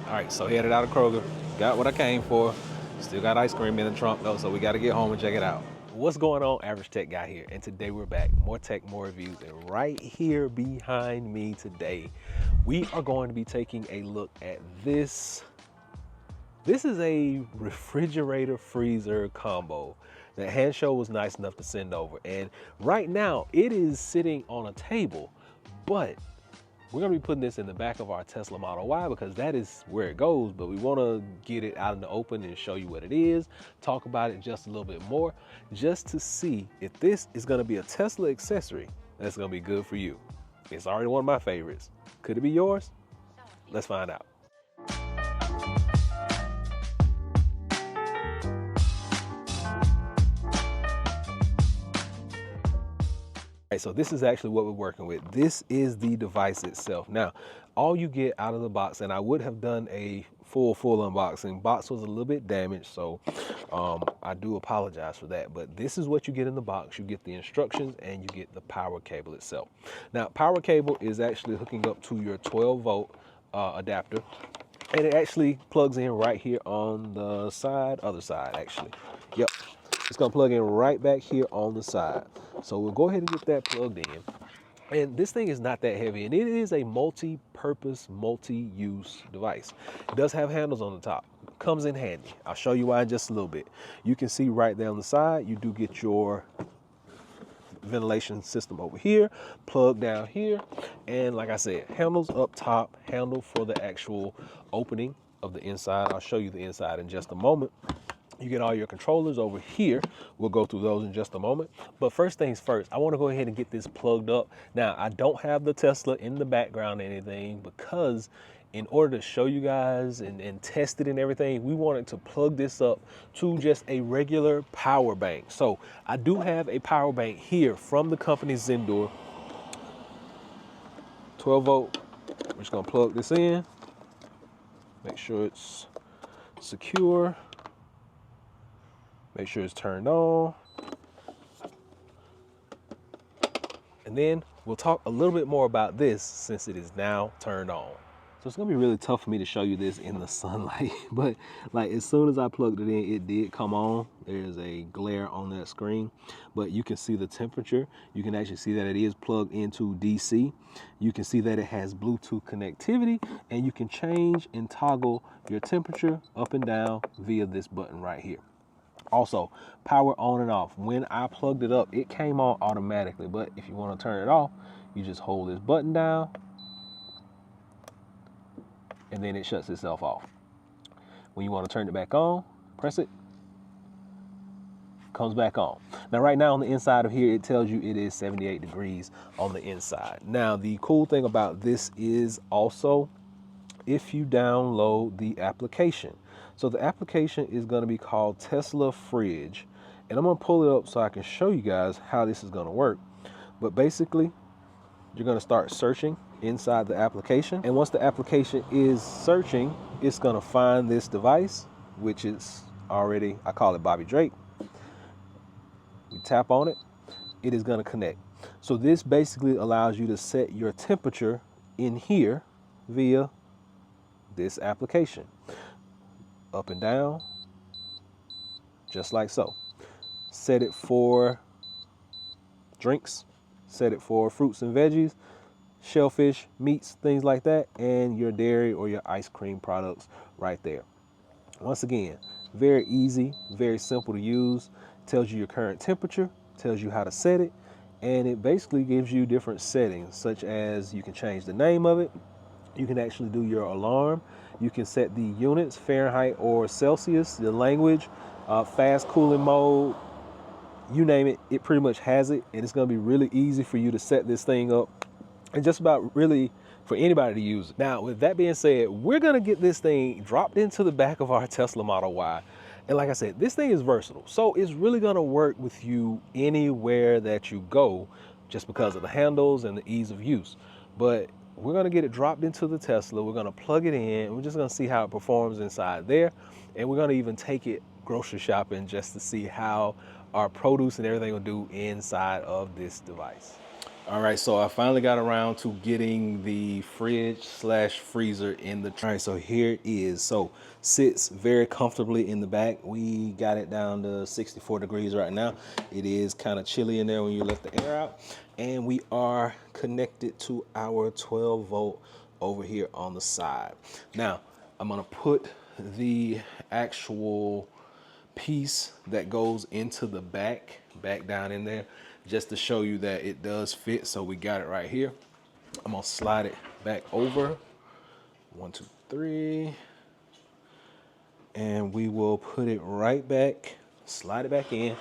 All right, so headed out of Kroger. Got what I came for. Still got ice cream in the trunk though, so we got to get home and check it out. What's going on? Average Tech Guy here, and today we're back. More tech, more reviews, and right here behind me today, we are going to be taking a look at this. This is a refrigerator freezer combo that Hansho was nice enough to send over, and right now it is sitting on a table, but we're gonna be putting this in the back of our Tesla Model Y because that is where it goes, but we wanna get it out in the open and show you what it is, talk about it just a little bit more, just to see if this is gonna be a Tesla accessory that's gonna be good for you. It's already one of my favorites. Could it be yours? Let's find out. Right, so this is actually what we're working with. This is the device itself. Now, all you get out of the box, and I would have done a full unboxing. Box was a little bit damaged, so I do apologize for that. But this is what you get in the box. You get the instructions and you get the power cable itself. Now, power cable is actually hooking up to your 12-volt adapter, and it actually plugs in right here on the side, other side actually. Yep. It's gonna plug in right back here on the side. So we'll go ahead and get that plugged in. And this thing is not that heavy, and it is a multi-purpose, multi-use device. It does have handles on the top. Comes in handy. I'll show you why in just a little bit. You can see right there on the side, you do get your ventilation system over here, plug down here, and like I said, handles up top, handle for the actual opening of the inside. I'll show you the inside in just a moment. You get all your controllers over here. We'll go through those in just a moment. But first things first, I want to go ahead and get this plugged up. Now, I don't have the Tesla in the background or anything because in order to show you guys and test it and everything, we wanted to plug this up to just a regular power bank. So I do have a power bank here from the company Zendure. 12 volt. We're just going to plug this in. Make sure it's secure. Make sure it's turned on. And then we'll talk a little bit more about this since it is now turned on. So it's gonna be really tough for me to show you this in the sunlight, but like as soon as I plugged it in, it did come on. There's a glare on that screen, but you can see the temperature. You can actually see that it is plugged into DC. You can see that it has Bluetooth connectivity, and you can change and toggle your temperature up and down via this button right here. Also, power on and off. When I plugged it up, it came on automatically, but if you want to turn it off, you just hold this button down and then it shuts itself off. When you want to turn it back on, press it, comes back on. Now right now on the inside of here, it tells you it is 78 degrees on the inside. Now the cool thing about this is also if you download the application. So the application is going to be called Tesla Fridge, and I'm going to pull it up so I can show you guys how this is going to work. But basically, you're going to start searching inside the application, and once the application is searching, it's going to find this device, which is already, I call it Bobby Drake. You tap on it, it is going to connect. So this basically allows you to set your temperature in here via this application. Up and down, just like so. Set it for drinks, set it for fruits and veggies, shellfish, meats, things like that, and your dairy or your ice cream products right there. Once again, very easy, very simple to use. Tells you your current temperature, tells you how to set it, and it basically gives you different settings, such as you can change the name of it. You can actually do your alarm. You can set the units, Fahrenheit or Celsius, the language, fast cooling mode, you name it, it pretty much has it. And it's gonna be really easy for you to set this thing up and just about really for anybody to use it. Now, with that being said, we're gonna get this thing dropped into the back of our Tesla Model Y. And like I said, this thing is versatile. So it's really gonna work with you anywhere that you go just because of the handles and the ease of use. But we're gonna get it dropped into the Tesla. We're gonna plug it in. We're just gonna see how it performs inside there. And we're gonna even take it grocery shopping just to see how our produce and everything will do inside of this device. All right, so I finally got around to getting the fridge slash freezer in the. All right, so here it is. So sits very comfortably in the back. We got it down to 64 degrees right now. It is kind of chilly in there when you let the air out. And we are connected to our 12 volt over here on the side. Now, I'm gonna put the actual piece that goes into the back down in there, just to show you that it does fit. So we got it right here. I'm gonna slide it back over. 1, 2, 3. And we will put it right back, slide it back in.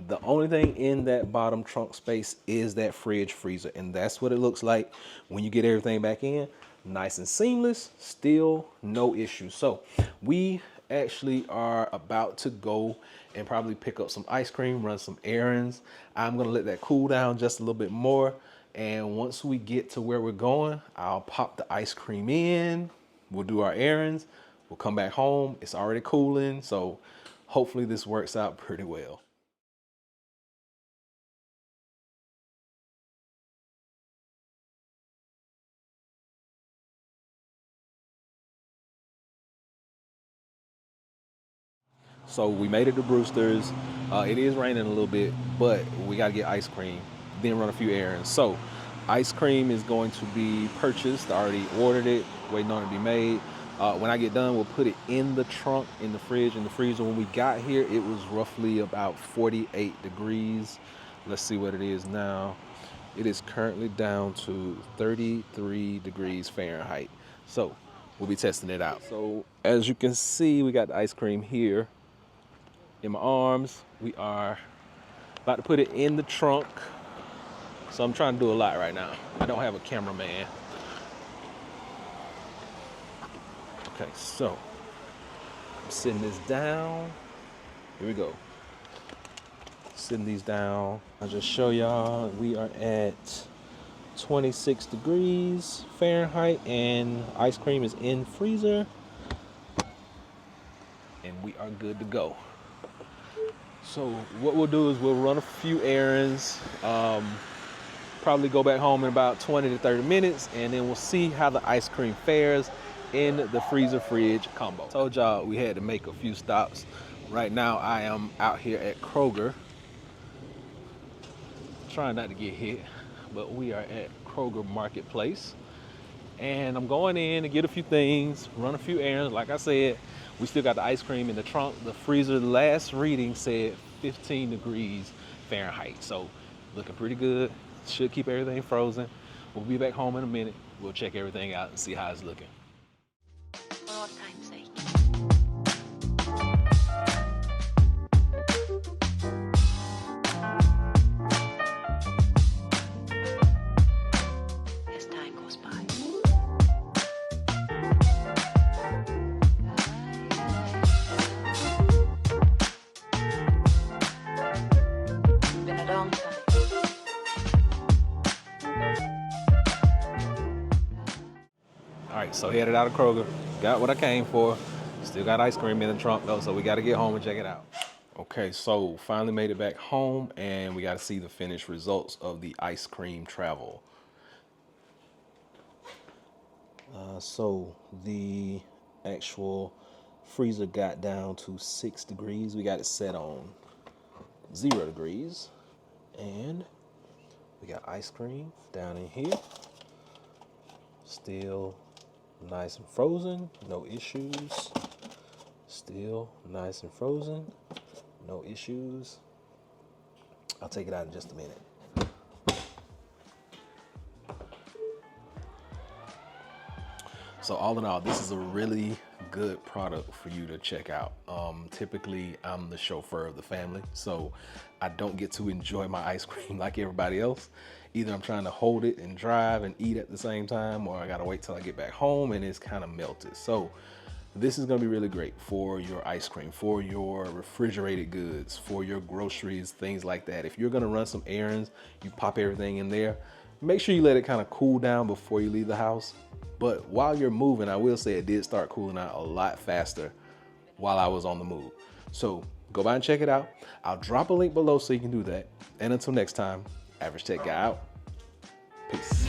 The only thing in that bottom trunk space is that fridge freezer, and that's what it looks like when you get everything back in. Nice and seamless, still no issue. So we actually are about to go and probably pick up some ice cream, run some errands. I'm gonna let that cool down just a little bit more. And once we get to where we're going, I'll pop the ice cream in, we'll do our errands, we'll come back home. It's already cooling, so hopefully this works out pretty well. So we made it to Brewster's. It is raining a little bit, but we got to get ice cream, then run a few errands. So ice cream is going to be purchased. I already ordered it, waiting on it to be made. When I get done, we'll put it in the trunk, in the fridge, in the freezer. When we got here, it was roughly about 48 degrees. Let's see what it is now. It is currently down to 33 degrees Fahrenheit. So we'll be testing it out. So as you can see, we got the ice cream here in my arms. We are about to put it in the trunk. So I'm trying to do a lot right now. I don't have a cameraman. Okay, so I'm sitting this down. Here we go. Sitting these down. I'll just show y'all we are at 26 degrees Fahrenheit and ice cream is in freezer. And we are good to go. So what we'll do is we'll run a few errands, probably go back home in about 20 to 30 minutes, and then we'll see how the ice cream fares in the freezer fridge combo. Told y'all we had to make a few stops. Right now I am out here at Kroger, trying not to get hit, but we are at Kroger Marketplace. And I'm going in to get a few things, run a few errands. Like I said, we still got the ice cream in the trunk. The freezer last reading said 15 degrees Fahrenheit. So looking pretty good. Should keep everything frozen. We'll be back home in a minute. We'll check everything out and see how it's looking. For all time's sake. As time goes by. Been a long time. All right, so headed out of Kroger. Got what I came for. Still got ice cream in the trunk though, so we got to get home and check it out. Okay, so finally made it back home and we got to see the finished results of the ice cream travel. So the actual freezer got down to 6 degrees. We got it set on 0 degrees. And we got ice cream down in here. Still nice and frozen, no issues. Still nice and frozen, no issues. I'll take it out in just a minute. So all in all, this is a really good product for you to check out. Typically, I'm the chauffeur of the family, so I don't get to enjoy my ice cream like everybody else. Either I'm trying to hold it and drive and eat at the same time, or I gotta wait till I get back home and it's kind of melted. So this is gonna be really great for your ice cream, for your refrigerated goods, for your groceries, things like that. If you're gonna run some errands, you pop everything in there. Make sure you let it kind of cool down before you leave the house. But while you're moving, I will say it did start cooling out a lot faster while I was on the move. So go by and check it out. I'll drop a link below so you can do that. And until next time, Average Tech Guy out. Peace.